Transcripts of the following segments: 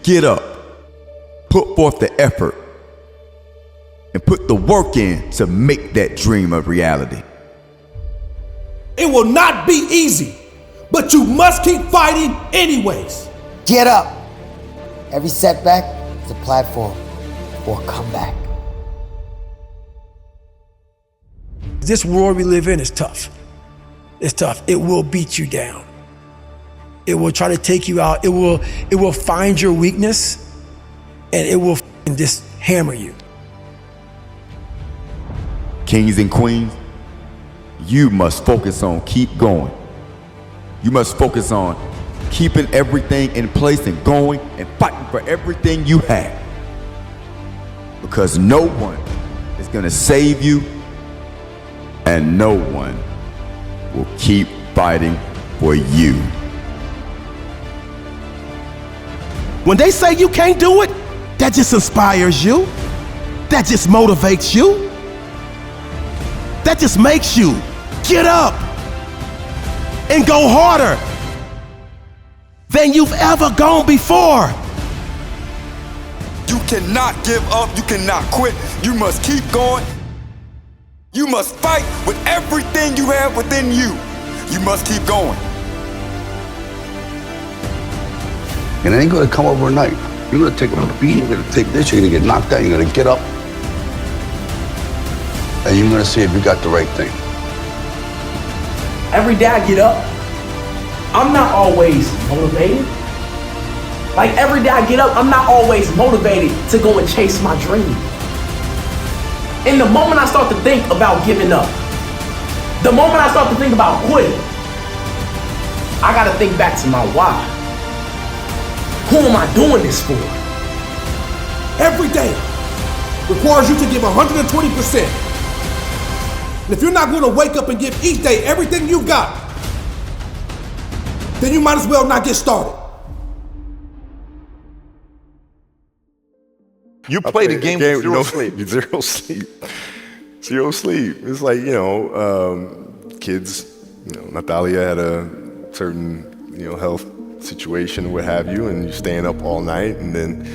Get up, put forth the effort, and put the work in to make that dream a reality. It will not be easy, but you must keep fighting anyways. Get up. Every setback is a platform for a comeback. This world we live in is tough. It's tough. It will beat you down. It will try to take you out. It will find your weakness and it will just hammer you. Kings and queens, you must focus on keep going. You must focus on keeping everything in place and going and fighting for everything you have. Because no one is going to save you and no one will keep fighting for you. When they say you can't do it, that just inspires you. That just motivates you. That just makes you get up and go harder than you've ever gone before. You cannot give up. You cannot quit. You must keep going. You must fight with everything you have within you. You must keep going. And it ain't gonna come overnight. You're gonna take a beat, you're gonna take this, you're gonna get knocked out, you're gonna get up, and you're gonna see if you got the right thing. Every day I get up, I'm not always motivated. Like every day I get up, I'm not always motivated to go and chase my dream. And the moment I start to think about giving up, the moment I start to think about quitting, I gotta think back to my why. Who am I doing this for? Every day requires you to give 120%. And if you're not going to wake up and give each day everything you've got, then you might as well not get started. You play the game with zero sleep. Zero sleep. Zero sleep. It's like, kids, Natalia had a certain, health situation or what have you, and you're staying up all night, and then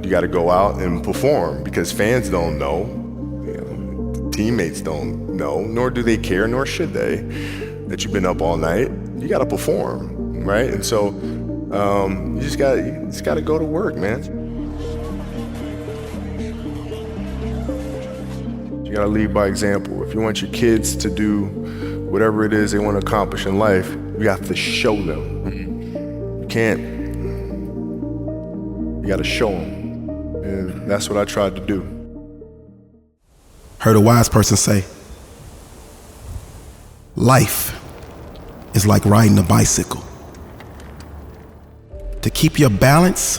you got to go out and perform because fans don't know, teammates don't know, nor do they care, nor should they, that you've been up all night. You got to perform, right? And so you just got to go to work, man. You got to lead by example. If you want your kids to do whatever it is they want to accomplish in life, you have to show them. You got to show them. And that's what I tried to do. Heard a wise person say, life is like riding a bicycle. To keep your balance,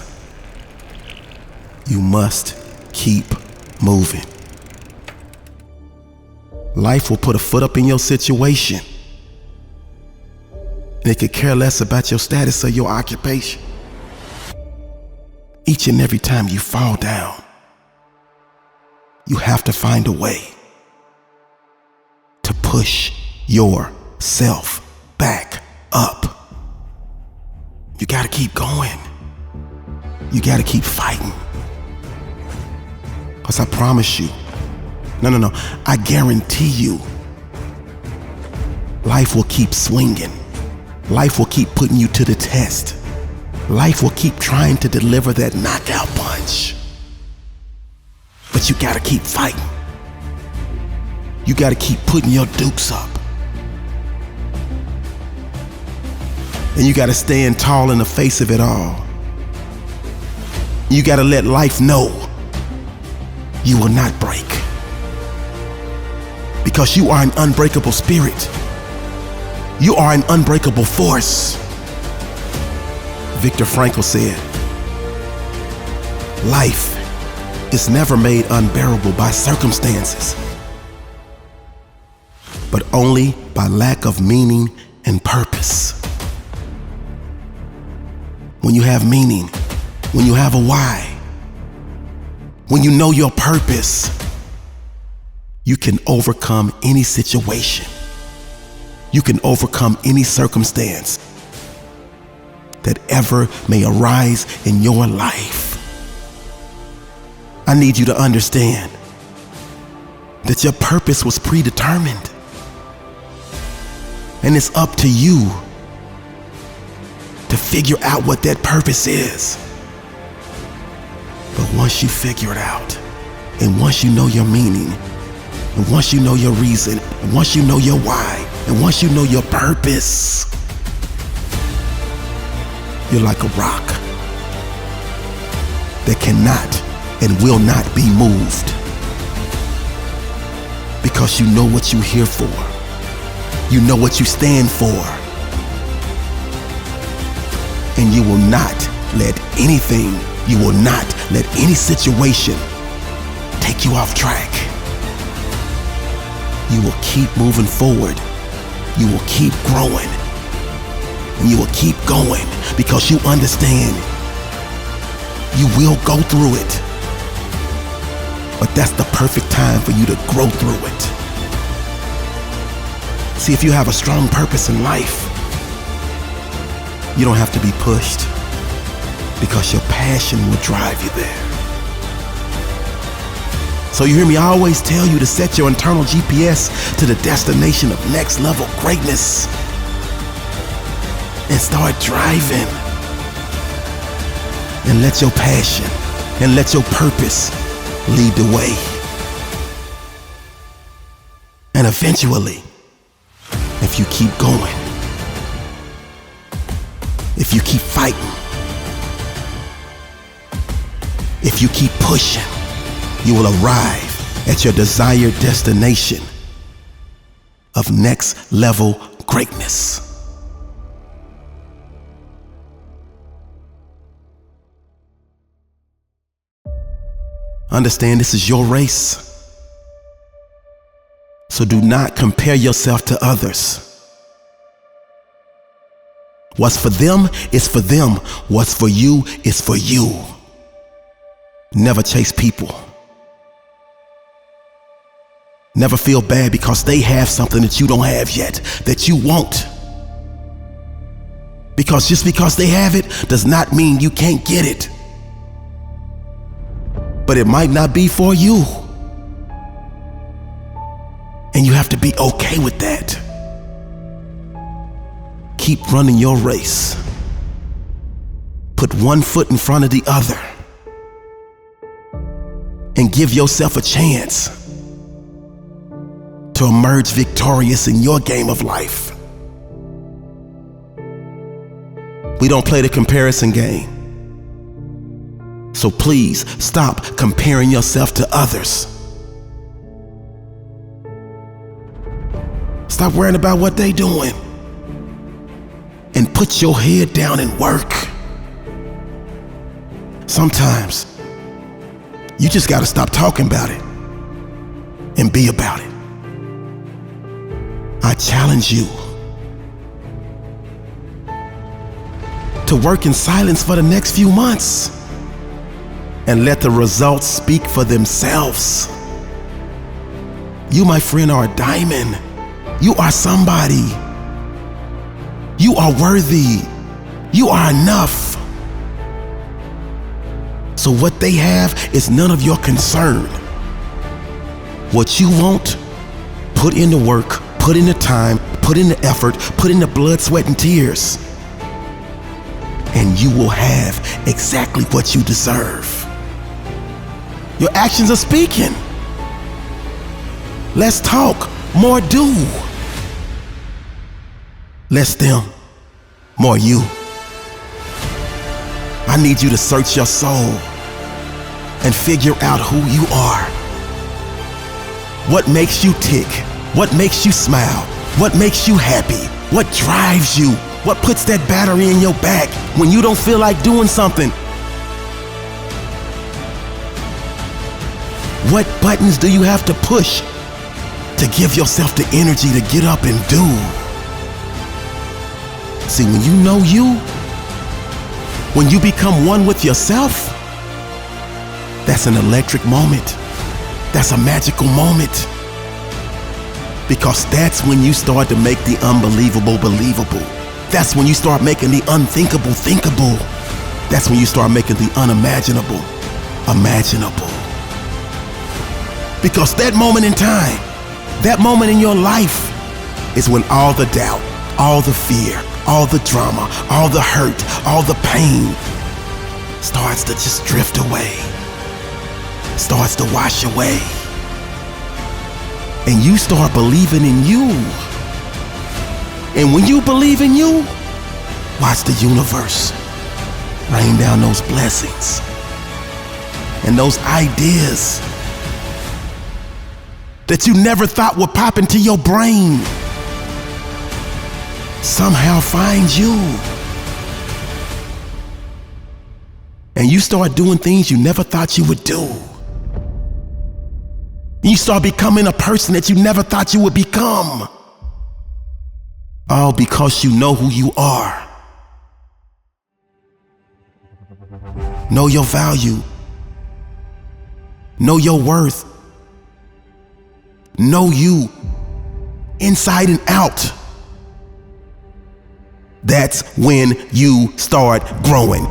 you must keep moving. Life will put a foot up in your situation, and it could care less about your status or your occupation. Each and every time you fall down, you have to find a way to push yourself back up. You gotta keep going. You gotta keep fighting. Because I promise you, no, I guarantee you, life will keep swinging. Life will keep putting you to the test. Life will keep trying to deliver that knockout punch. But you gotta keep fighting. You gotta keep putting your dukes up. And you gotta stand tall in the face of it all. You gotta let life know you will not break. Because you are an unbreakable spirit. You are an unbreakable force. Viktor Frankl said, life is never made unbearable by circumstances, but only by lack of meaning and purpose. When you have meaning, when you have a why, when you know your purpose, you can overcome any situation. You can overcome any circumstance that ever may arise in your life. I need you to understand that your purpose was predetermined. And it's up to you to figure out what that purpose is. But once you figure it out, and once you know your meaning, and once you know your reason, and once you know your why, and once you know your purpose, you're like a rock that cannot and will not be moved. Because you know what you're here for. You know what you stand for. And you will not let anything, you will not let any situation take you off track. You will keep moving forward. You will keep growing. And you will keep going because you understand you will go through it. But that's the perfect time for you to grow through it. See, if you have a strong purpose in life, you don't have to be pushed because your passion will drive you there. So you hear me, I always tell you to set your internal GPS to the destination of next level greatness and start driving. And let your passion and let your purpose lead the way. And eventually, if you keep going, if you keep fighting, if you keep pushing, you will arrive at your desired destination of next level greatness. Understand this is your race. So do not compare yourself to others. What's for them is for them. What's for you is for you. Never chase people. Never feel bad because they have something that you don't have yet, that you want. Because just because they have it does not mean you can't get it. But it might not be for you. And you have to be okay with that. Keep running your race. Put one foot in front of the other. And give yourself a chance to emerge victorious in your game of life. We don't play the comparison game. So please stop comparing yourself to others. Stop worrying about what they doing. And put your head down and work. Sometimes you just gotta stop talking about it and be about it. I challenge you to work in silence for the next few months and let the results speak for themselves. You, my friend, are a diamond. You are somebody. You are worthy. You are enough. So what they have is none of your concern. What you want, put in the work, put in the time, put in the effort, put in the blood, sweat, and tears. And you will have exactly what you deserve. Your actions are speaking. Less talk, more do. Less them, more you. I need you to search your soul and figure out who you are. What makes you tick? What makes you smile? What makes you happy? What drives you? What puts that battery in your back when you don't feel like doing something? What buttons do you have to push to give yourself the energy to get up and do? See, when you know you, when you become one with yourself, that's an electric moment. That's a magical moment. Because that's when you start to make the unbelievable believable. That's when you start making the unthinkable thinkable. That's when you start making the unimaginable imaginable. Because that moment in time, that moment in your life is when all the doubt, all the fear, all the drama, all the hurt, all the pain starts to just drift away, starts to wash away. And you start believing in you. And when you believe in you, watch the universe rain down those blessings and those ideas that you never thought would pop into your brain somehow find you. And you start doing things you never thought you would do. You start becoming a person that you never thought you would become. All because you know who you are. Know your value. Know your worth. Know you inside and out. That's when you start growing.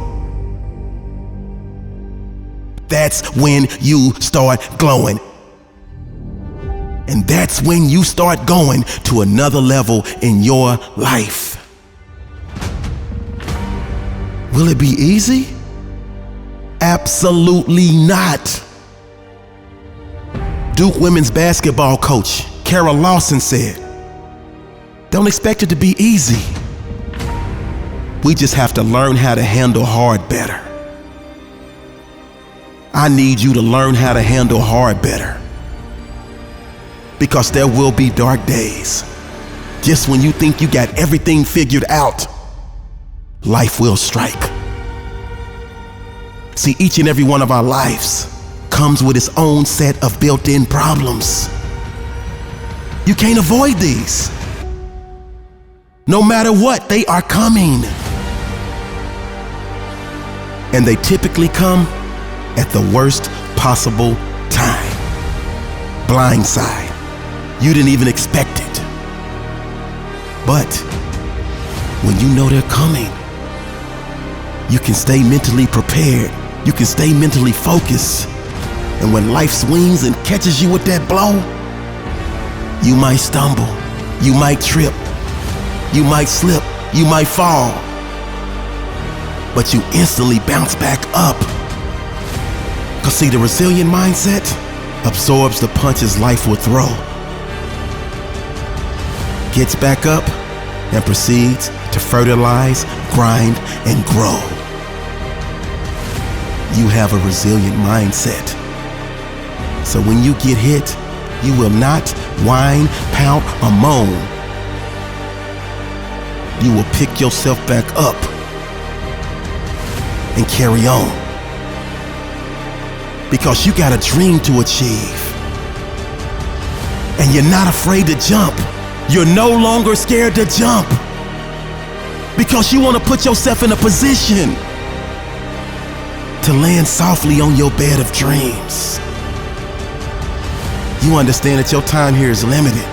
That's when you start glowing. And that's when you start going to another level in your life. Will it be easy? Absolutely not. Duke women's basketball coach Kara Lawson said, "Don't expect it to be easy. We just have to learn how to handle hard better." I need you to learn how to handle hard better. Because there will be dark days. Just when you think you got everything figured out, life will strike. See, each and every one of our lives comes with its own set of built-in problems. You can't avoid these. No matter what, they are coming. And they typically come at the worst possible time. Blindside. You didn't even expect it. But when you know they're coming, you can stay mentally prepared. You can stay mentally focused. And when life swings and catches you with that blow, you might stumble, you might trip, you might slip, you might fall. But you instantly bounce back up. Because see, the resilient mindset absorbs the punches life will throw, gets back up, and proceeds to fertilize, grind, and grow. You have a resilient mindset. So when you get hit, you will not whine, pout, or moan. You will pick yourself back up and carry on. Because you got a dream to achieve. And you're not afraid to jump. You're no longer scared to jump. Because you want to put yourself in a position to land softly on your bed of dreams. You understand that your time here is limited.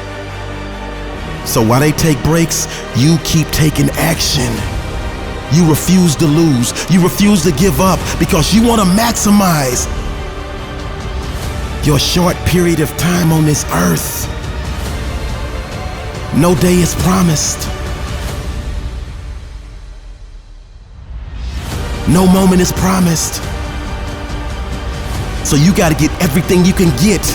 So while they take breaks, you keep taking action. You refuse to lose. You refuse to give up because you want to maximize your short period of time on this earth. No day is promised. No moment is promised. So you got to get everything you can get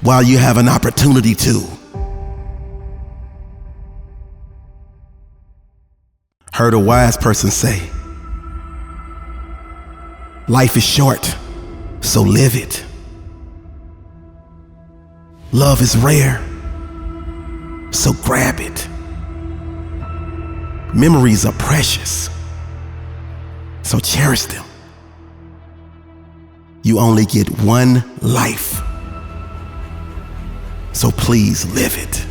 while you have an opportunity to. Heard a wise person say, life is short, so live it. Love is rare, so grab it. Memories are precious, so cherish them. You only get one life, so please live it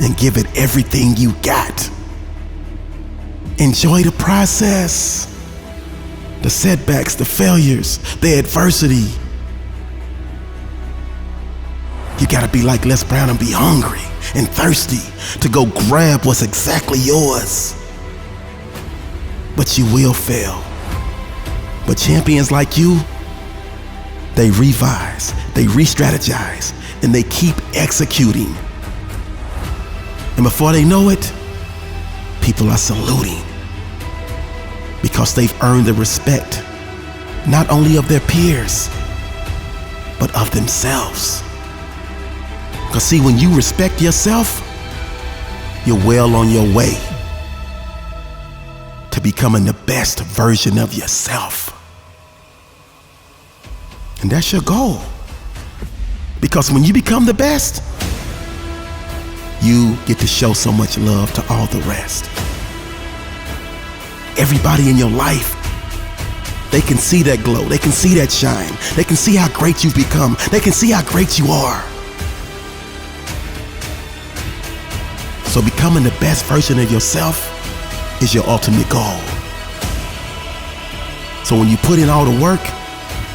and give it everything you got. Enjoy the process, the setbacks, the failures, the adversity. You gotta be like Les Brown and be hungry. and thirsty to go grab what's exactly yours. But you will fail. But champions like you, they revise, they re-strategize, and they keep executing. And before they know it, people are saluting because they've earned the respect, not only of their peers, but of themselves. Because see, when you respect yourself, you're well on your way to becoming the best version of yourself. And that's your goal. Because when you become the best, you get to show so much love to all the rest. Everybody in your life, they can see that glow, they can see that shine, they can see how great you've become, they can see how great you are. So becoming the best version of yourself is your ultimate goal. So when you put in all the work,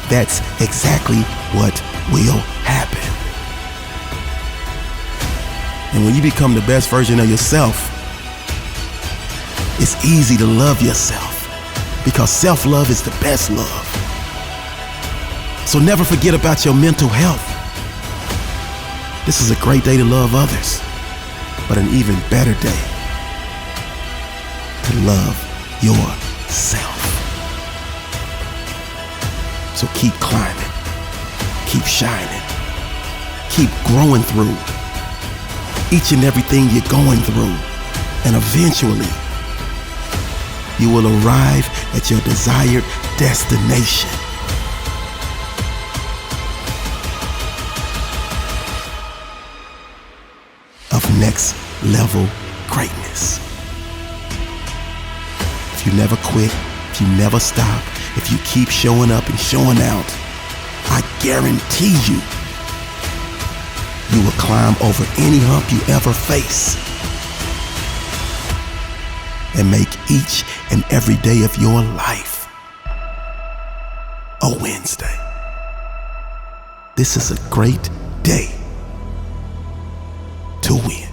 that's exactly what will happen. And when you become the best version of yourself, it's easy to love yourself because self-love is the best love. So never forget about your mental health. This is a great day to love others, but an even better day to love yourself. So keep climbing, keep shining, keep growing through each and everything you're going through, and eventually you will arrive at your desired destination. Of next level greatness. If you never quit, if you never stop, if you keep showing up and showing out, I guarantee you, you will climb over any hump you ever face and make each and every day of your life a Wednesday. This is a great day to win.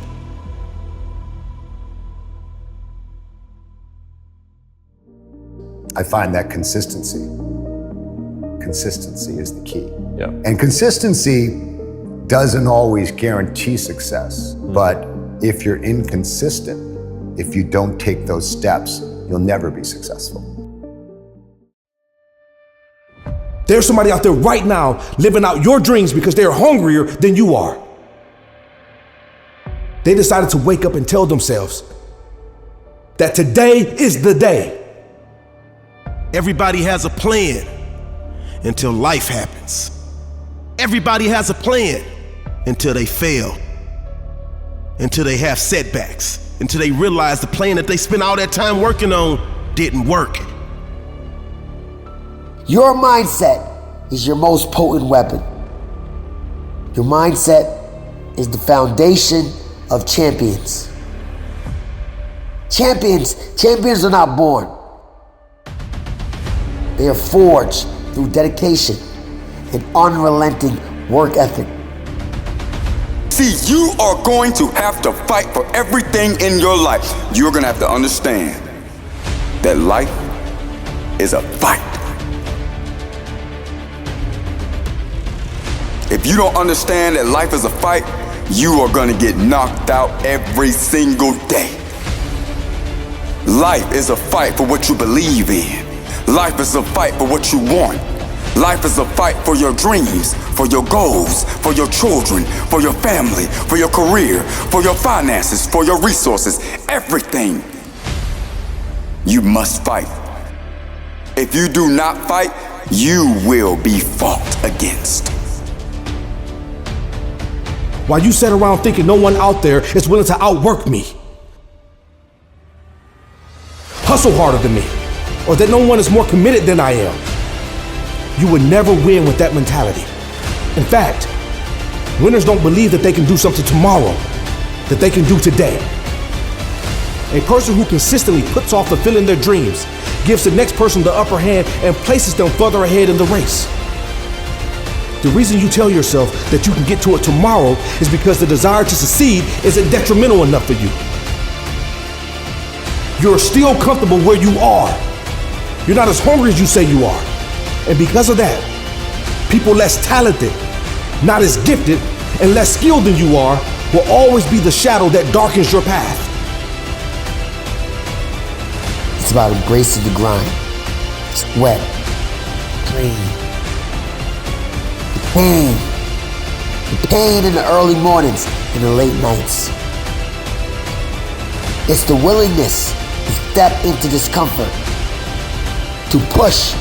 I find that consistency is the key. Yeah. And consistency doesn't always guarantee success, but if you're inconsistent, if you don't take those steps, you'll never be successful. There's somebody out there right now living out your dreams because they're hungrier than you are. They decided to wake up and tell themselves that today is the day. Everybody has a plan until life happens. Everybody has a plan until they fail, until they have setbacks, until they realize the plan that they spent all that time working on didn't work. Your mindset is your most potent weapon. Your mindset is the foundation of champions. Champions are not born. They are forged through dedication and unrelenting work ethic. See, you are going to have to fight for everything in your life. You're going to have to understand that life is a fight. If you don't understand that life is a fight, you are going to get knocked out every single day. Life is a fight for what you believe in. Life is a fight for what you want. Life is a fight for your dreams, for your goals, for your children, for your family, for your career, for your finances, for your resources, everything. You must fight. If you do not fight, you will be fought against. While you sit around thinking no one out there is willing to outwork me, hustle harder than me, or that no one is more committed than I am, you would never win with that mentality. In fact, winners don't believe that they can do something tomorrow that they can do today. A person who consistently puts off fulfilling their dreams gives the next person the upper hand and places them further ahead in the race. The reason you tell yourself that you can get to it tomorrow is because the desire to succeed isn't detrimental enough for you. You're still comfortable where you are. You're not as hungry as you say you are. And because of that, people less talented, not as gifted, and less skilled than you are will always be the shadow that darkens your path. It's about embracing the grind. Sweat, pain. The pain in the early mornings and the late nights. It's the willingness to step into discomfort, to push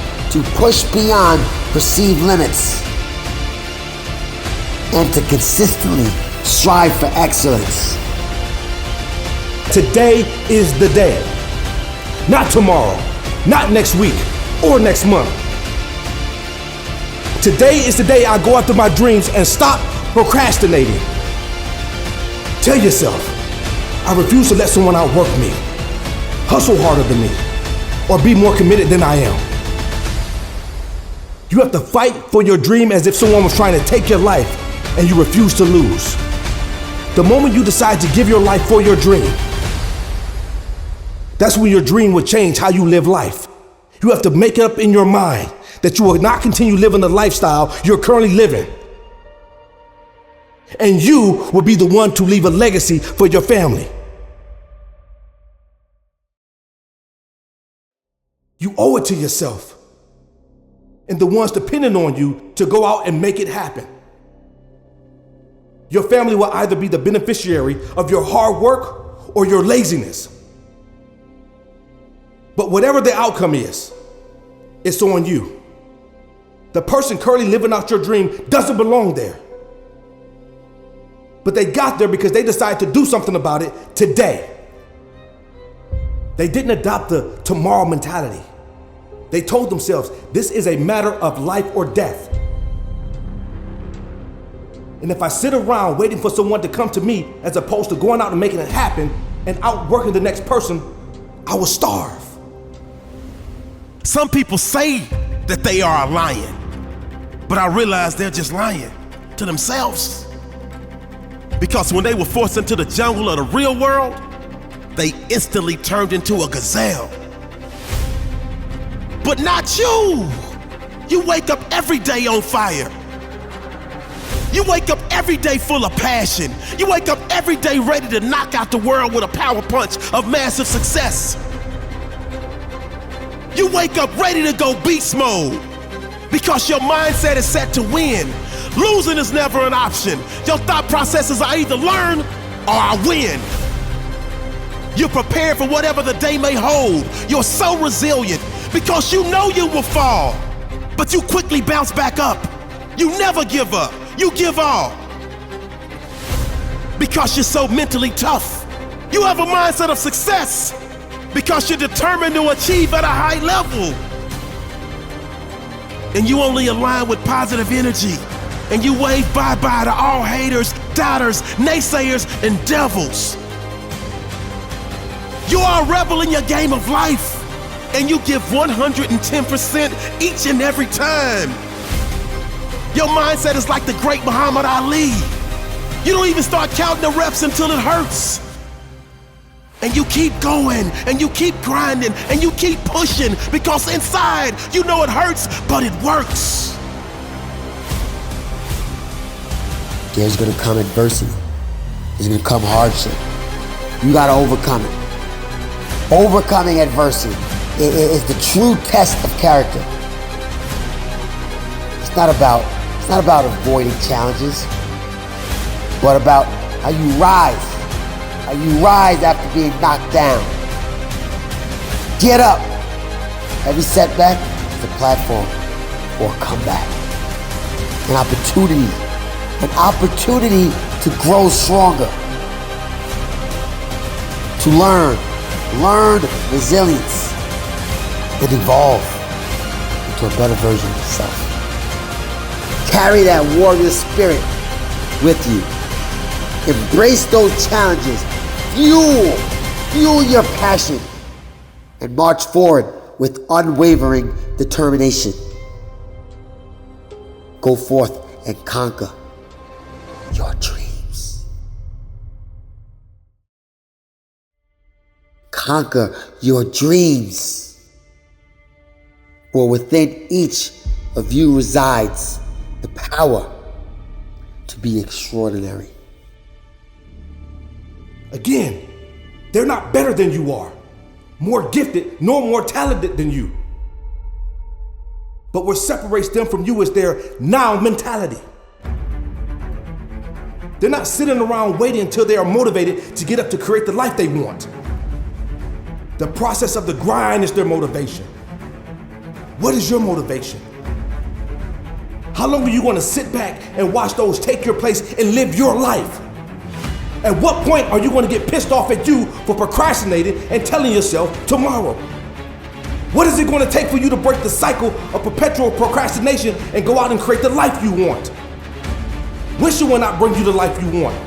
beyond perceived limits, and to consistently strive for excellence. Today is the day. Not tomorrow, not next week, or next month. Today is the day I go after my dreams and stop procrastinating. Tell yourself, I refuse to let someone outwork me, hustle harder than me, or be more committed than I am. You have to fight for your dream as if someone was trying to take your life and you refuse to lose. The moment you decide to give your life for your dream, that's when your dream will change how you live life. You have to make it up in your mind that you will not continue living the lifestyle you're currently living. And you will be the one to leave a legacy for your family. You owe it to yourself and the ones depending on you to go out and make it happen. Your family will either be the beneficiary of your hard work or your laziness. But whatever the outcome is, it's on you. The person currently living out your dream doesn't belong there. But they got there because they decided to do something about it today. They didn't adopt the tomorrow mentality. They told themselves, this is a matter of life or death. And if I sit around waiting for someone to come to me as opposed to going out and making it happen and outworking the next person, I will starve. Some people say that they are a lion, but I realize they're just lying to themselves. Because when they were forced into the jungle of the real world, they instantly turned into a gazelle. But not you. You wake up every day on fire. You wake up every day full of passion. You wake up every day ready to knock out the world with a power punch of massive success. You wake up ready to go beast mode because your mindset is set to win. Losing is never an option. Your thought processes are either learn or I win. You're prepared for whatever the day may hold. You're so resilient because you know you will fall, but you quickly bounce back up. You never give up. You give all. Because you're so mentally tough. You have a mindset of success because you're determined to achieve at a high level. And you only align with positive energy. And you wave bye-bye to all haters, doubters, naysayers, and devils. You are a rebel in your game of life. And you give 110% each and every time. Your mindset is like the great Muhammad Ali. You don't even start counting the reps until it hurts. And you keep going, and you keep grinding, and you keep pushing because inside you know it hurts, but it works. There's gonna come adversity. There's gonna come hardship. You gotta overcome it. Overcoming adversity is the true test of character. It's not about avoiding challenges, but about how you rise. How you rise after being knocked down. Get up. Every setback is a platform for a comeback. An opportunity to grow stronger. To learn resilience, and evolve into a better version of yourself. Carry that warrior spirit with you. Embrace those challenges. Fuel your passion. And march forward with unwavering determination. Go forth and conquer your dreams. Conquer your dreams. For within each of you resides the power to be extraordinary. Again, they're not better than you are, more gifted, nor more talented than you. But what separates them from you is their now mentality. They're not sitting around waiting until they are motivated to get up to create the life they want. The process of the grind is their motivation. What is your motivation? How long are you going to sit back and watch those take your place and live your life? At what point are you going to get pissed off at you for procrastinating and telling yourself tomorrow? What is it going to take for you to break the cycle of perpetual procrastination and go out and create the life you want? Wishing will not bring you the life you want.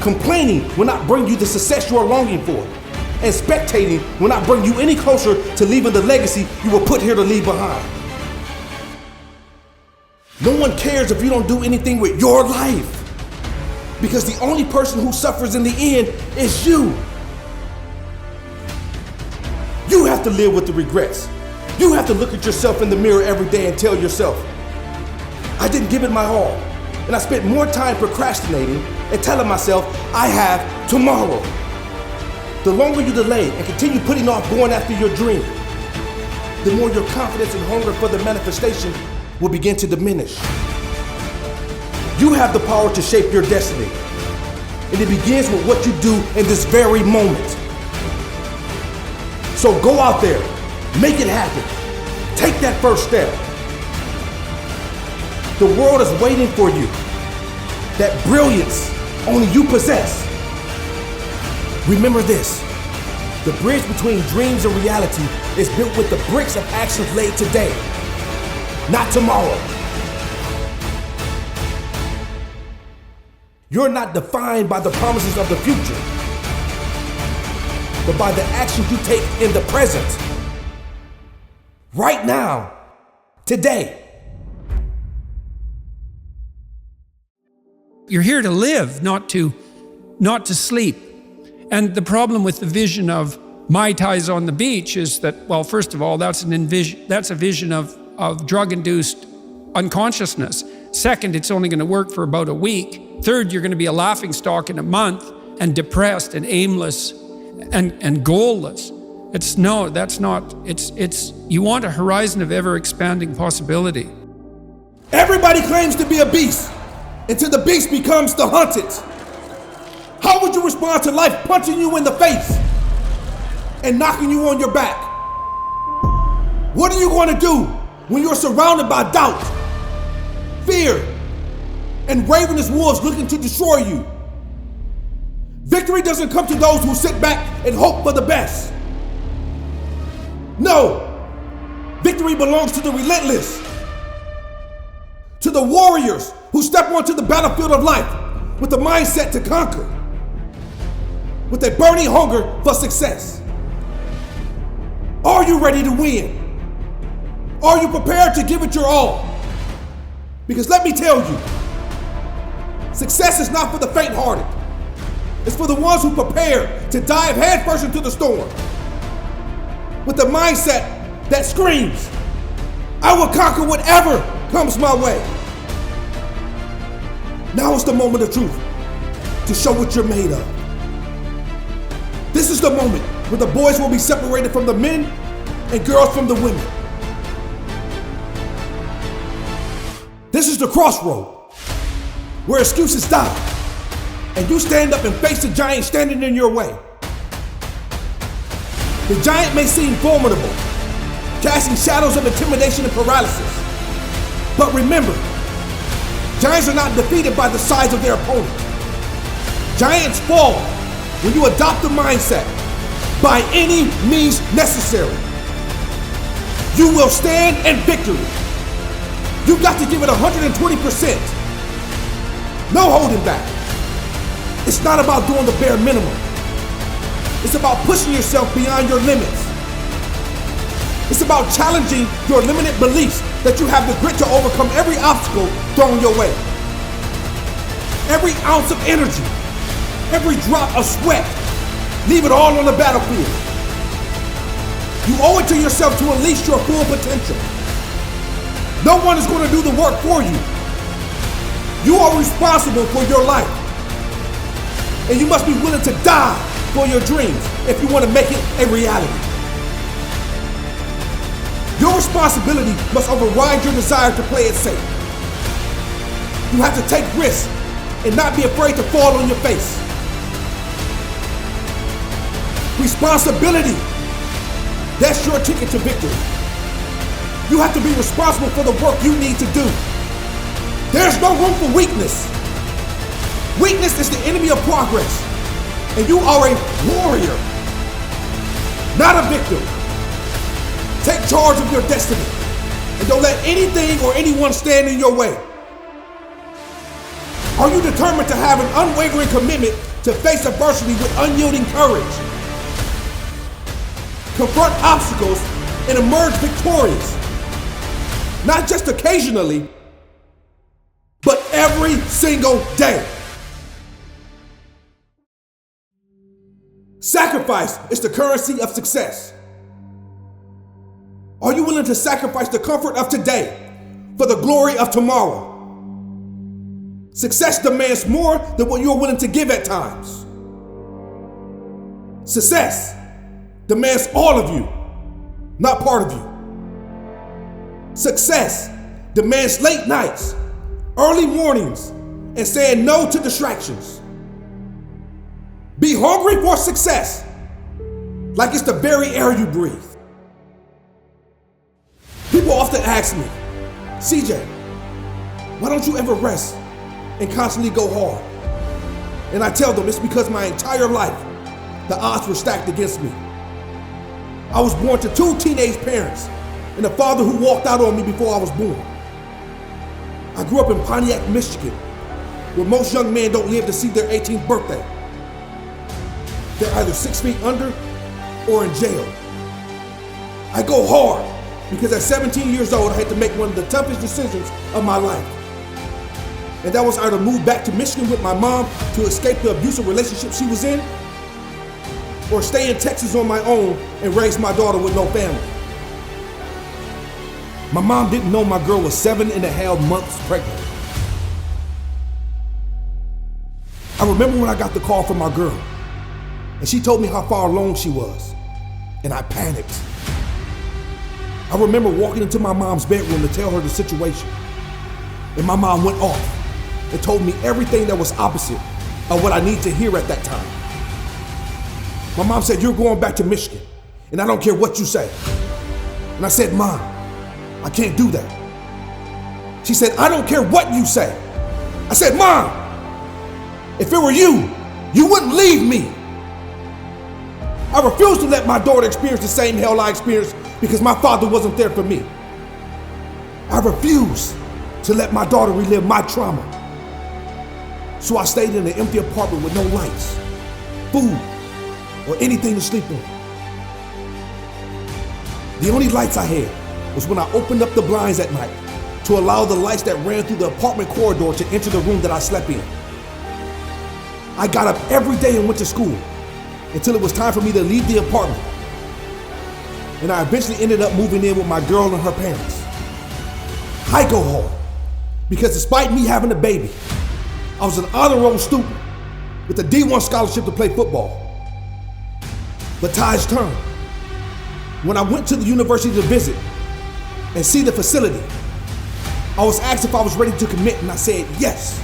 Complaining will not bring you the success you are longing for. And spectating will not bring you any closer to leaving the legacy you were put here to leave behind. No one cares if you don't do anything with your life, because the only person who suffers in the end is you. You have to live with the regrets. You have to look at yourself in the mirror every day and tell yourself, I didn't give it my all, and I spent more time procrastinating and telling myself I have tomorrow. The longer you delay and continue putting off going after your dream, the more your confidence and hunger for the manifestation will begin to diminish. You have the power to shape your destiny, and it begins with what you do in this very moment. So go out there, make it happen. Take that first step. The world is waiting for you. That brilliance only you possess. Remember this, the bridge between dreams and reality is built with the bricks of actions laid today, not tomorrow. You're not defined by the promises of the future, but by the actions you take in the present. Right now, today. You're here to live, not to sleep. And the problem with the vision of Mai Tais on the beach is that, well, first of all, that's a vision of drug-induced unconsciousness. Second, it's only going to work for about a week. Third, you're going to be a laughingstock in a month and depressed and aimless and goalless. You want a horizon of ever-expanding possibility. Everybody claims to be a beast until the beast becomes the hunted. How would you respond to life punching you in the face and knocking you on your back? What are you going to do when you're surrounded by doubt, fear, and ravenous wolves looking to destroy you? Victory doesn't come to those who sit back and hope for the best. No, victory belongs to the relentless, to the warriors who step onto the battlefield of life with the mindset to conquer, with a burning hunger for success. Are you ready to win? Are you prepared to give it your all? Because let me tell you, success is not for the faint-hearted. It's for the ones who prepare to dive headfirst into the storm with the mindset that screams, I will conquer whatever comes my way. Now is the moment of truth to show what you're made of. This is the moment where the boys will be separated from the men and girls from the women. This is the crossroad where excuses die and you stand up and face the giant standing in your way. The giant may seem formidable, casting shadows of intimidation and paralysis. But remember, giants are not defeated by the size of their opponent. Giants fall when you adopt the mindset, by any means necessary, you will stand in victory. You've got to give it 120%. No holding back. It's not about doing the bare minimum. It's about pushing yourself beyond your limits. It's about challenging your limited beliefs that you have the grit to overcome every obstacle thrown your way. every ounce of energy, every drop of sweat. Leave it all on the battlefield. You owe it to yourself to unleash your full potential. No one is going to do the work for you. You are responsible for your life. And you must be willing to die for your dreams if you want to make it a reality. Your responsibility must override your desire to play it safe. You have to take risks and not be afraid to fall on your face. Responsibility, that's your ticket to victory. You have to be responsible for the work you need to do. There's no room for weakness. Weakness is the enemy of progress. And you are a warrior, not a victim. Take charge of your destiny and don't let anything or anyone stand in your way. Are you determined to have an unwavering commitment to face adversity with unyielding courage? Confront obstacles and emerge victorious. Not just occasionally, but every single day. Sacrifice is the currency of success. Are you willing to sacrifice the comfort of today for the glory of tomorrow? Success demands more than what you are willing to give at times. Success demands all of you, not part of you. Success demands late nights, early mornings, and saying no to distractions. Be hungry for success, like it's the very air you breathe. People often ask me, CJ, why don't you ever rest and constantly go hard? And I tell them it's because my entire life, the odds were stacked against me. I was born to 2 teenage parents and a father who walked out on me before I was born. I grew up in Pontiac, Michigan, where most young men don't live to see their 18th birthday. They're either 6 feet under or in jail. I go hard because at 17 years old, I had to make one of the toughest decisions of my life. And that was either move back to Michigan with my mom to escape the abusive relationship she was in, or stay in Texas on my own and raise my daughter with no family. My mom didn't know my girl was 7.5 months pregnant. I remember when I got the call from my girl, and she told me how far along she was, and I panicked. I remember walking into my mom's bedroom to tell her the situation, and my mom went off and told me everything that was opposite of what I needed to hear at that time. My mom said, "You're going back to Michigan, and I don't care what you say." And I said, "Mom, I can't do that." She said, "I don't care what you say." I said, "Mom, if it were you, you wouldn't leave me." I refused to let my daughter experience the same hell I experienced because my father wasn't there for me. I refused to let my daughter relive my trauma. So I stayed in an empty apartment with no lights, food, or anything to sleep on. The only lights I had was when I opened up the blinds at night to allow the lights that ran through the apartment corridor to enter the room that I slept in. I got up every day and went to school until it was time for me to leave the apartment. And I eventually ended up moving in with my girl and her parents. I go hard because despite me having a baby, I was an honor roll student with a D1 scholarship to play football. But tides turned. When I went to the university to visit and see the facility, I was asked if I was ready to commit, and I said yes.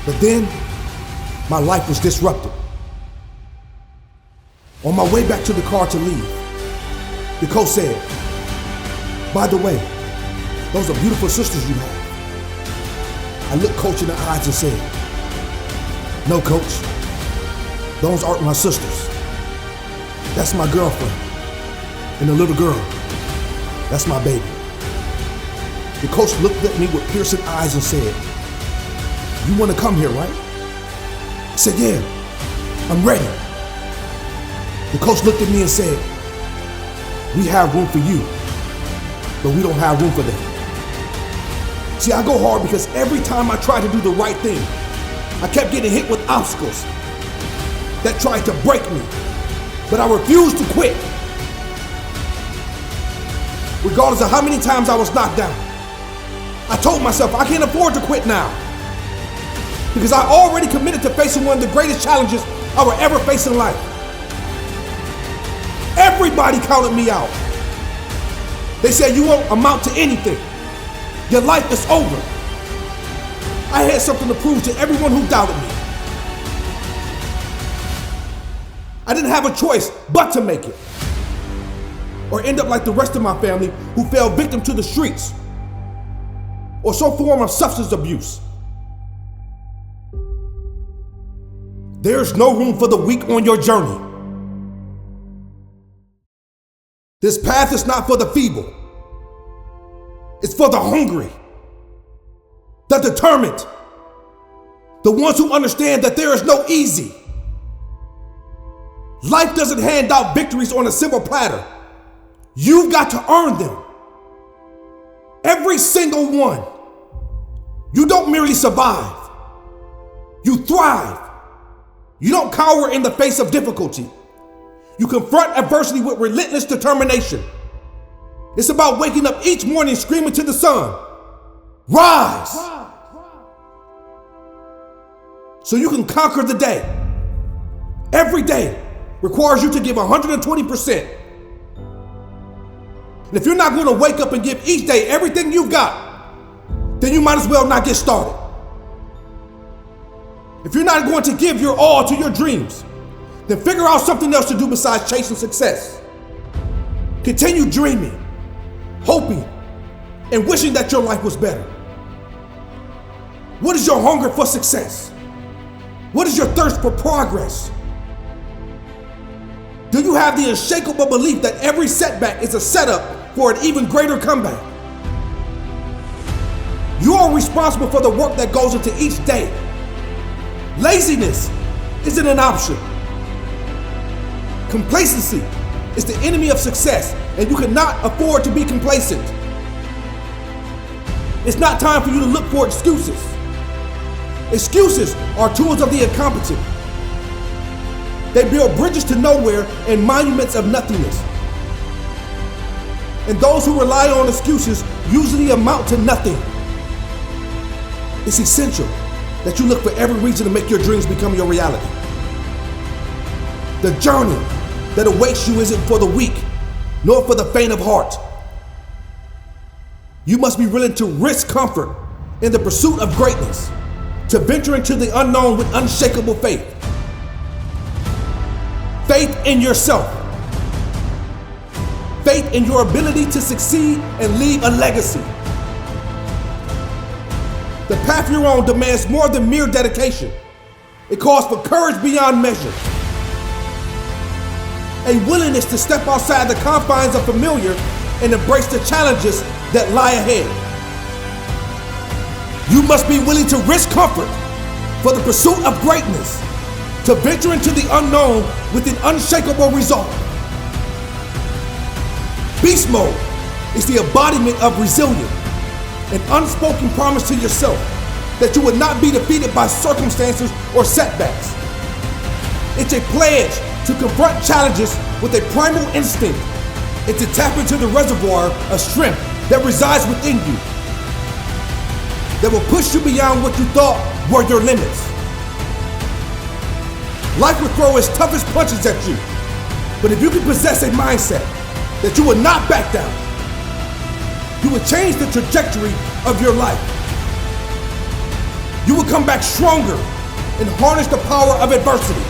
But then my life was disrupted. On my way back to the car to leave, the coach said, "By the way, those are beautiful sisters you have." I looked coach in the eyes and said, "No, coach, those aren't my sisters. That's my girlfriend. And the little girl, that's my baby." The coach looked at me with piercing eyes and said, "You want to come here, right?" I said, "Yeah, I'm ready." The coach looked at me and said, "We have room for you, but we don't have room for them." See, I go hard because every time I try to do the right thing, I kept getting hit with obstacles that tried to break me, but I refused to quit. Regardless of how many times I was knocked down, I told myself I can't afford to quit now, because I already committed to facing one of the greatest challenges I will ever face in life. Everybody counted me out. They said, you won't amount to anything. Your life is over. I had something to prove to everyone who doubted me. I didn't have a choice but to make it, or end up like the rest of my family who fell victim to the streets or some form of substance abuse. There's no room for the weak on your journey. This path is not for the feeble. It's for the hungry, the determined, the ones who understand that there is no easy. Life doesn't hand out victories on a silver platter. You've got to earn them. Every single one. You don't merely survive. You thrive. You don't cower in the face of difficulty. You confront adversity with relentless determination. It's about waking up each morning screaming to the sun, rise! So you can conquer the day. Every day requires you to give 120%. And if you're not going to wake up and give each day everything you've got, then you might as well not get started. If you're not going to give your all to your dreams, then figure out something else to do besides chasing success. Continue dreaming, hoping, and wishing that your life was better. What is your hunger for success? What is your thirst for progress? Do you have the unshakable belief that every setback is a setup for an even greater comeback? You are responsible for the work that goes into each day. Laziness isn't an option. Complacency is the enemy of success, and you cannot afford to be complacent. It's not time for you to look for excuses. Excuses are tools of the incompetent. They build bridges to nowhere and monuments of nothingness. And those who rely on excuses usually amount to nothing. It's essential that you look for every reason to make your dreams become your reality. The journey that awaits you isn't for the weak, nor for the faint of heart. You must be willing to risk comfort in the pursuit of greatness, to venture into the unknown with unshakable faith. Faith in yourself. Faith in your ability to succeed and leave a legacy. The path you're on demands more than mere dedication. It calls for courage beyond measure. A willingness to step outside the confines of familiar and embrace the challenges that lie ahead. You must be willing to risk comfort for the pursuit of greatness, to venture into the unknown with an unshakable resolve. Beast mode is the embodiment of resilience, an unspoken promise to yourself that you will not be defeated by circumstances or setbacks. It's a pledge to confront challenges with a primal instinct and to tap into the reservoir of strength that resides within you, that will push you beyond what you thought were your limits. Life will throw its toughest punches at you, but if you can possess a mindset that you will not back down, you will change the trajectory of your life. You will come back stronger and harness the power of adversity,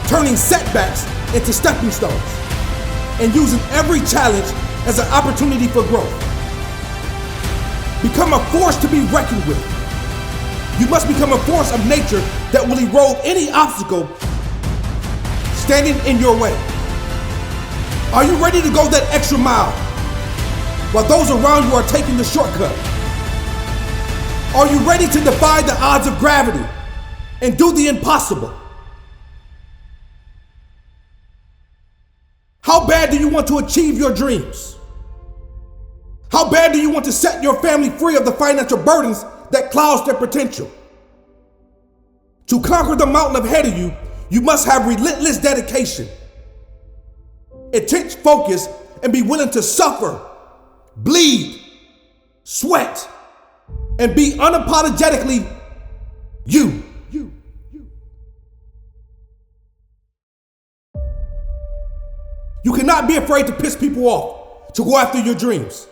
turning setbacks into stepping stones and using every challenge as an opportunity for growth. Become a force to be reckoned with. You must become a force of nature that will erode any obstacle standing in your way. Are you ready to go that extra mile while those around you are taking the shortcut? Are you ready to defy the odds of gravity and do the impossible? How bad do you want to achieve your dreams? How bad do you want to set your family free of the financial burdens that clouds their potential? To conquer the mountain ahead of you, you must have relentless dedication, intense focus, and be willing to suffer, bleed, sweat, and be unapologetically you. You cannot be afraid to piss people off, to go after your dreams.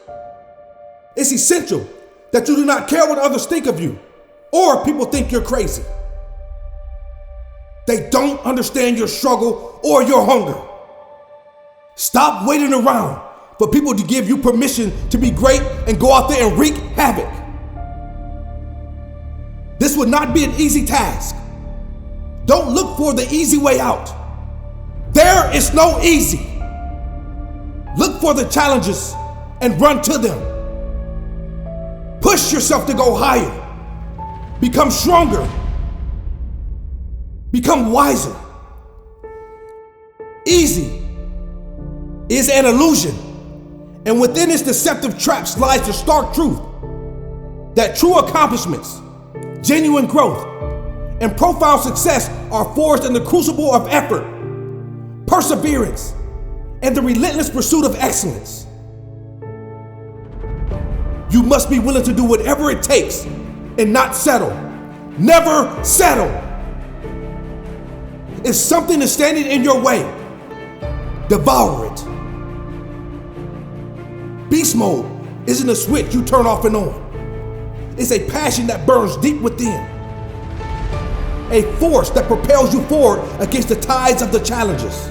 It's essential that you do not care what others think of you, or people think you're crazy. They don't understand your struggle or your hunger. Stop waiting around for people to give you permission to be great and go out there and wreak havoc. This would not be an easy task. Don't look for the easy way out. There is no easy. Look for the challenges and run to them. Push yourself to go higher. Become stronger. Become wiser. Easy is an illusion, and within its deceptive traps lies the stark truth that true accomplishments, genuine growth, and profound success are forged in the crucible of effort, perseverance, and the relentless pursuit of excellence. You must be willing to do whatever it takes and not settle. Never settle. If something is standing in your way, devour it. Beast mode isn't a switch you turn off and on. It's a passion that burns deep within. A force that propels you forward against the tides of the challenges.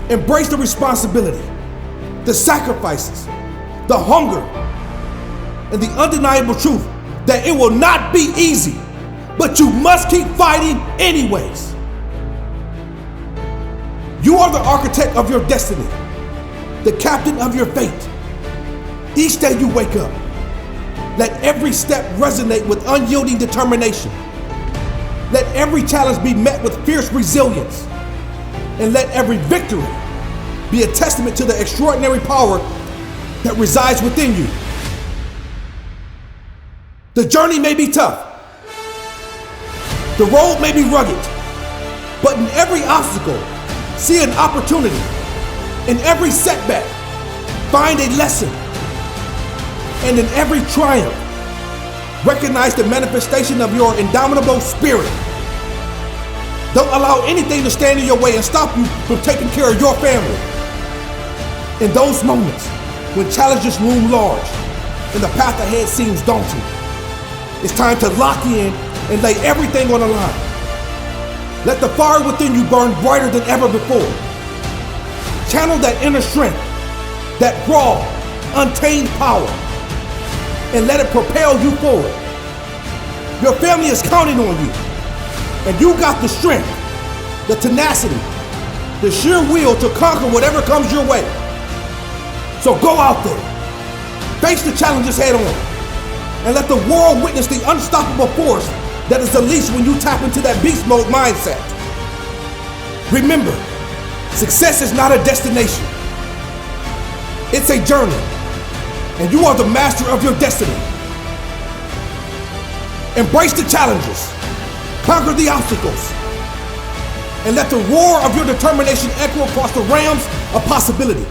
Embrace the responsibility, the sacrifices, the hunger, and the undeniable truth that it will not be easy, but you must keep fighting anyways. You are the architect of your destiny, the captain of your fate. Each day you wake up, let every step resonate with unyielding determination. Let every challenge be met with fierce resilience. And let every victory be a testament to the extraordinary power that resides within you. The journey may be tough. The road may be rugged. But in every obstacle, see an opportunity. In every setback, find a lesson. And in every triumph, recognize the manifestation of your indomitable spirit. Don't allow anything to stand in your way and stop you from taking care of your family. In those moments when challenges loom large and the path ahead seems daunting, it's time to lock in and lay everything on the line. Let the fire within you burn brighter than ever before. Channel that inner strength, that raw, untamed power, and let it propel you forward. Your family is counting on you, and you got the strength, the tenacity, the sheer will to conquer whatever comes your way. So go out there, face the challenges head on, and let the world witness the unstoppable force that is unleashed when you tap into that beast mode mindset. Remember, success is not a destination. It's a journey, and you are the master of your destiny. Embrace the challenges, conquer the obstacles, and let the roar of your determination echo across the realms of possibility.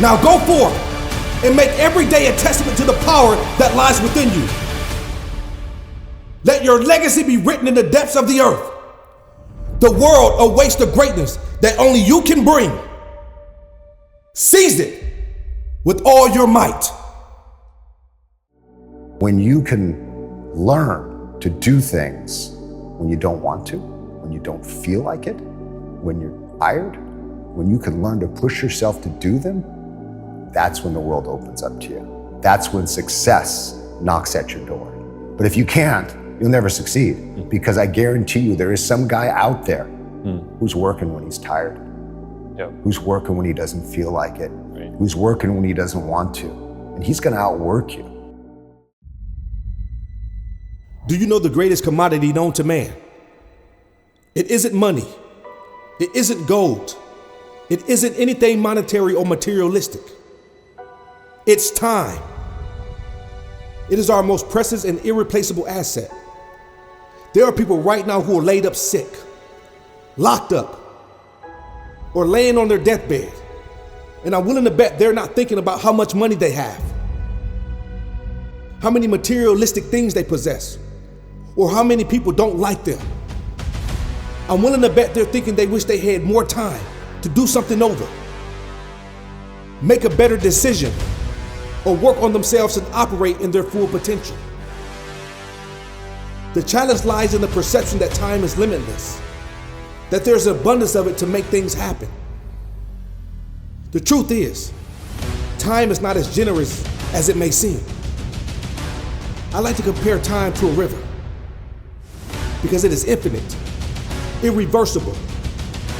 Now go forth and make every day a testament to the power that lies within you. Let your legacy be written in the depths of the earth. The world awaits the greatness that only you can bring. Seize it with all your might. When you can learn to do things when you don't want to, when you don't feel like it, when you're tired, when you can learn to push yourself to do them, that's when the world opens up to you. That's when success knocks at your door. But if you can't, you'll never succeed, because I guarantee you there is some guy out there who's working when he's tired, who's working when he doesn't feel like it, who's working when he doesn't want to, and he's gonna outwork you. Do you know the greatest commodity known to man? It isn't money. It isn't gold. It isn't anything monetary or materialistic. It's time. It is our most precious and irreplaceable asset. There are people right now who are laid up sick, locked up, or laying on their deathbed. And I'm willing to bet they're not thinking about how much money they have, how many materialistic things they possess, or how many people don't like them. I'm willing to bet they're thinking they wish they had more time to do something over, make a better decision, or work on themselves and operate in their full potential. The challenge lies in the perception that time is limitless, that there's an abundance of it to make things happen. The truth is, time is not as generous as it may seem. I like to compare time to a river because it is infinite, irreversible.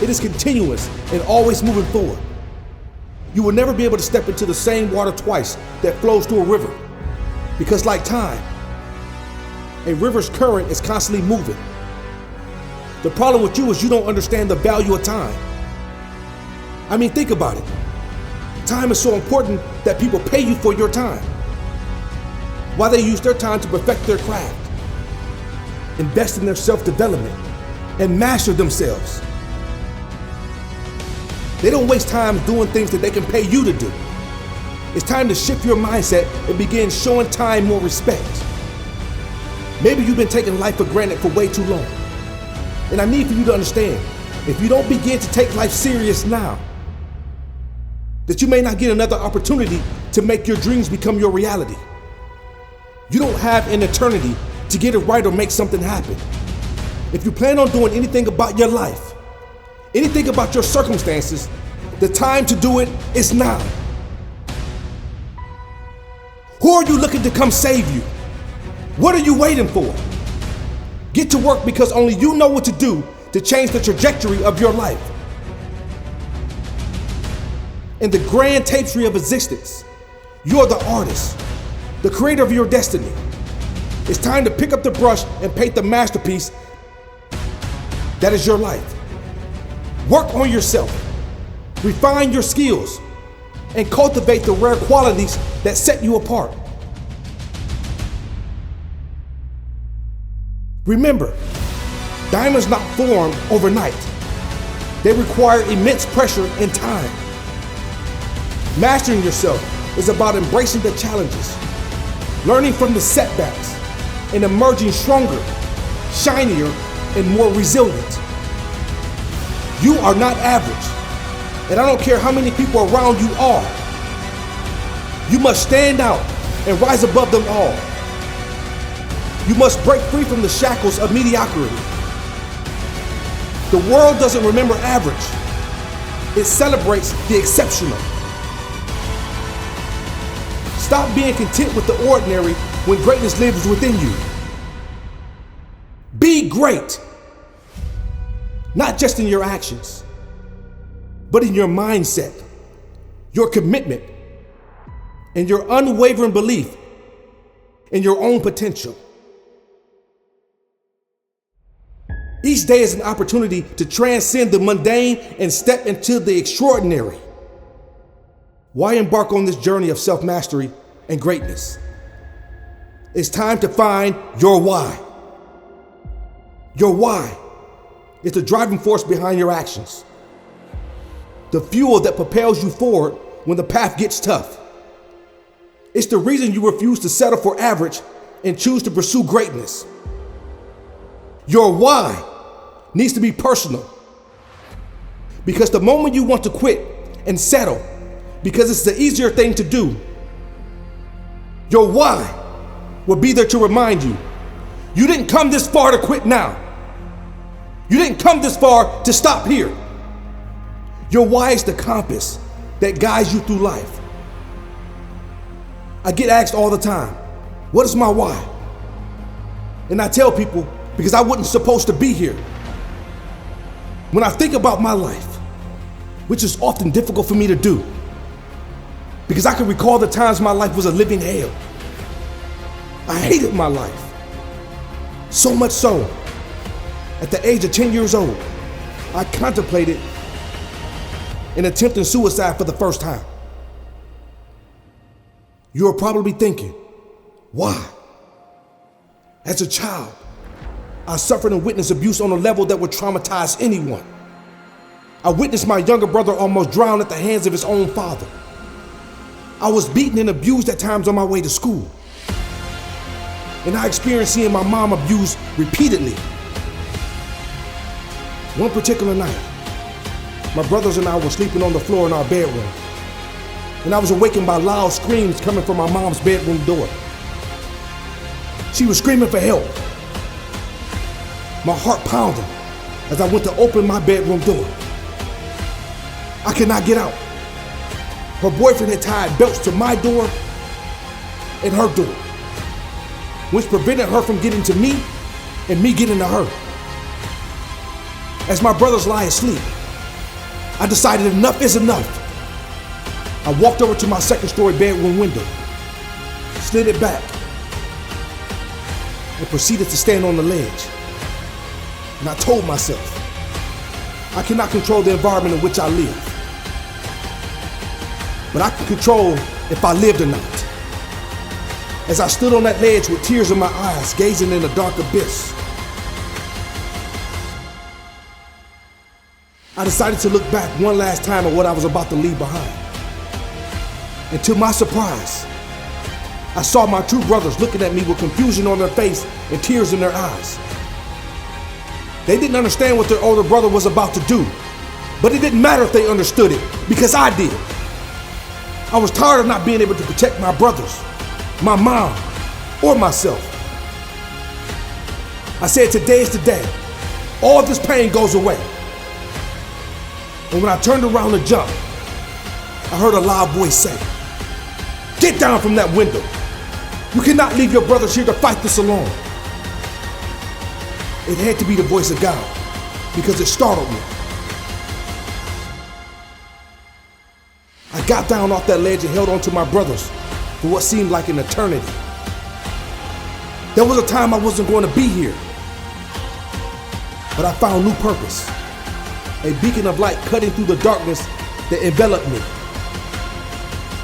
It is continuous and always moving forward. You will never be able to step into the same water twice that flows through a river because, like time, a river's current is constantly moving. The problem with you is you don't understand the value of time. I mean, think about it. Time is so important that people pay you for your time, while they use their time to perfect their craft, invest in their self-development, and master themselves. They don't waste time doing things that they can pay you to do. It's time to shift your mindset and begin showing time more respect. Maybe you've been taking life for granted for way too long. And I need for you to understand, if you don't begin to take life serious now, that you may not get another opportunity to make your dreams become your reality. You don't have an eternity to get it right or make something happen. If you plan on doing anything about your life, anything about your circumstances, the time to do it is now. Who are you looking to come save you? What are you waiting for? Get to work because only you know what to do to change the trajectory of your life. In the grand tapestry of existence, you're the artist, the creator of your destiny. It's time to pick up the brush and paint the masterpiece that is your life. Work on yourself, refine your skills, and cultivate the rare qualities that set you apart. Remember, diamonds not form overnight. They require immense pressure and time. Mastering yourself is about embracing the challenges, learning from the setbacks, and emerging stronger, shinier, and more resilient. You are not average, and I don't care how many people around you are. You must stand out and rise above them all. You must break free from the shackles of mediocrity. The world doesn't remember average. It celebrates the exceptional. Stop being content with the ordinary when greatness lives within you. Be great, not just in your actions, but in your mindset, your commitment, and your unwavering belief in your own potential. Each day is an opportunity to transcend the mundane and step into the extraordinary. Why embark on this journey of self-mastery and greatness? It's time to find your why. Your why is the driving force behind your actions, the fuel that propels you forward when the path gets tough. It's the reason you refuse to settle for average and choose to pursue greatness. Your why needs to be personal, because the moment you want to quit and settle because it's the easier thing to do, your why will be there to remind you, you didn't come this far to quit now. You didn't come this far to stop here. Your why is the compass that guides you through life. I get asked all the time, what is my why? And I tell people, because I wasn't supposed to be here. When I think about my life, which is often difficult for me to do, because I can recall the times my life was a living hell. I hated my life. So much so, at the age of 10 years old, I contemplated an attempting suicide for the first time. You are probably thinking, Why? As a child, I suffered and witnessed abuse on a level that would traumatize anyone. I witnessed my younger brother almost drown at the hands of his own father. I was beaten and abused at times on my way to school. And I experienced seeing my mom abused repeatedly. One particular night, my brothers and I were sleeping on the floor in our bedroom, and I was awakened by loud screams coming from my mom's bedroom door. She was screaming for help. My heart pounded as I went to open my bedroom door. I could not get out. Her boyfriend had tied belts to my door and her door, which prevented her from getting to me and me getting to her. As my brothers lie asleep, I decided enough is enough. I walked over to my second-story bedroom window, slid it back, and proceeded to stand on the ledge. And I told myself, I cannot control the environment in which I live, but I can control if I lived or not. As I stood on that ledge with tears in my eyes, gazing in the dark abyss, I decided to look back one last time at what I was about to leave behind. And to my surprise, I saw my two brothers looking at me with confusion on their face and tears in their eyes. They didn't understand what their older brother was about to do, but it didn't matter if they understood it, because I did. I was tired of not being able to protect my brothers, my mom, or myself. I said, today is the day. All of this pain goes away. And when I turned around to jump, I heard a loud voice say, "Get down from that window. You cannot leave your brothers here to fight this alone." It had to be the voice of God, because it startled me. I got down off that ledge and held on to my brothers for what seemed like an eternity. There was a time I wasn't going to be here, but I found new purpose. A beacon of light cutting through the darkness that enveloped me.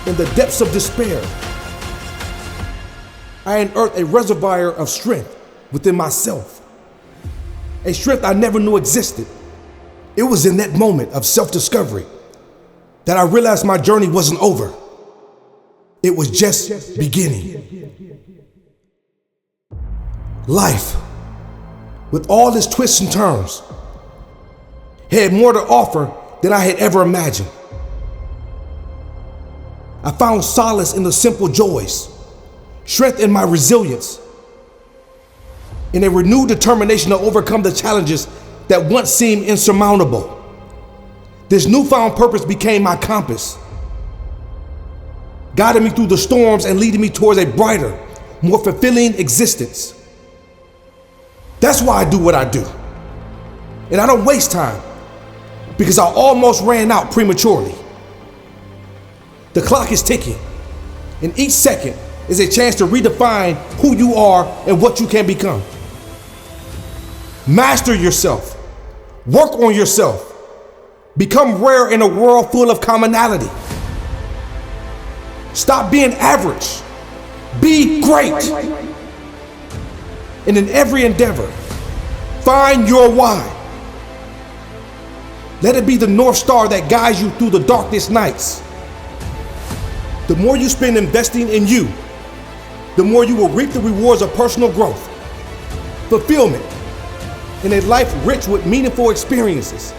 In the depths of despair, I unearthed a reservoir of strength within myself. A strength I never knew existed. It was in that moment of self-discovery that I realized my journey wasn't over. It was just beginning. Life, with all its twists and turns, had more to offer than I had ever imagined. I found solace in the simple joys, strength in my resilience, and a renewed determination to overcome the challenges that once seemed insurmountable. This newfound purpose became my compass, guiding me through the storms and leading me towards a brighter, more fulfilling existence. That's why I do what I do. And I don't waste time, because I almost ran out prematurely. The clock is ticking, and each second is a chance to redefine who you are and what you can become. Master yourself. Work on yourself. Become rare in a world full of commonality. Stop being average. Be great. And in every endeavor, find your why. Let it be the North Star that guides you through the darkest nights. The more you spend investing in you, the more you will reap the rewards of personal growth, fulfillment, and a life rich with meaningful experiences.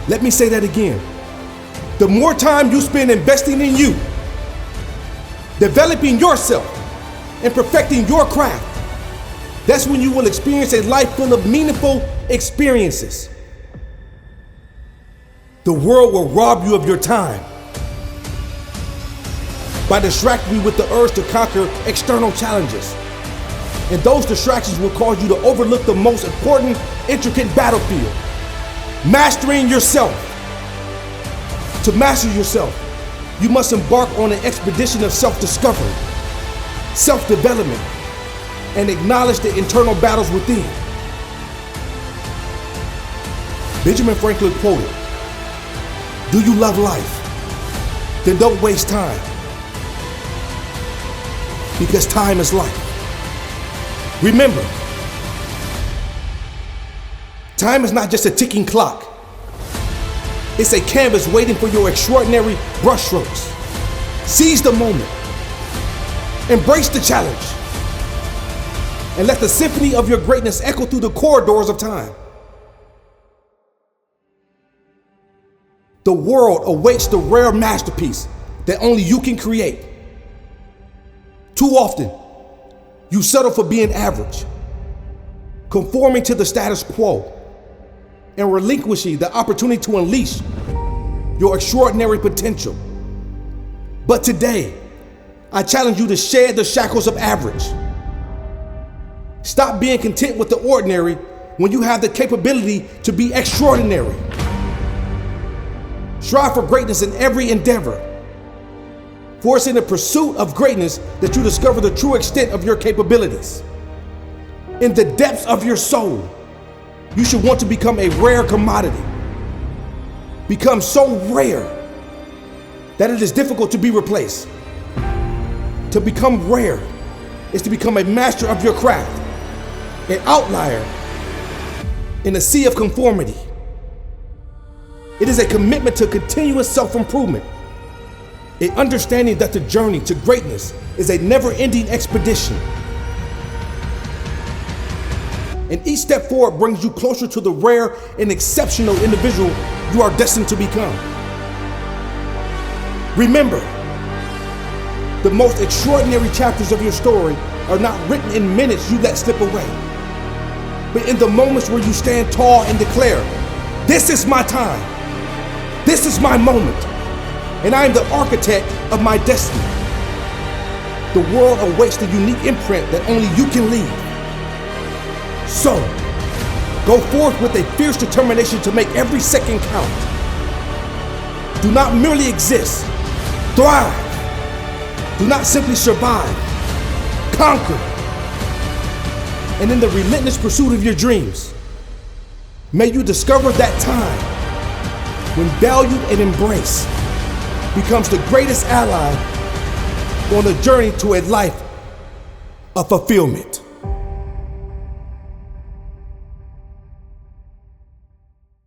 Let me say that again. The more time you spend investing in you, developing yourself, and perfecting your craft, that's when you will experience a life full of meaningful experiences. The world will rob you of your time by distracting you with the urge to conquer external challenges. And those distractions will cause you to overlook the most important, intricate battlefield, mastering yourself. To master yourself, you must embark on an expedition of self-discovery, self-development, and acknowledge the internal battles within. Benjamin Franklin quoted, "Do you love life? Then don't waste time." because time is life. Remember, time is not just a ticking clock. It's a canvas waiting for your extraordinary brushstrokes. Seize the moment. Embrace the challenge. And let the symphony of your greatness echo through the corridors of time. The world awaits the rare masterpiece that only you can create. Too often, you settle for being average, conforming to the status quo, and relinquishing the opportunity to unleash your extraordinary potential. But today, I challenge you to shed the shackles of average. Stop being content with the ordinary when you have the capability to be extraordinary. Strive for greatness in every endeavor. For it's in the pursuit of greatness that you discover the true extent of your capabilities. In the depths of your soul, you should want to become a rare commodity. Become so rare that it is difficult to be replaced. To become rare is to become a master of your craft, an outlier in a sea of conformity. It is a commitment to continuous self-improvement, an understanding that the journey to greatness is a never-ending expedition. And each step forward brings you closer to the rare and exceptional individual you are destined to become. Remember, the most extraordinary chapters of your story are not written in minutes you let slip away, but in the moments where you stand tall and declare, "This is my time. This is my moment, and I am the architect of my destiny." The world awaits the unique imprint that only you can leave. So, go forth with a fierce determination to make every second count. Do not merely exist, thrive. Do not simply survive, conquer. And in the relentless pursuit of your dreams, may you discover that time when valued and embraced becomes the greatest ally on the journey to a life of fulfillment.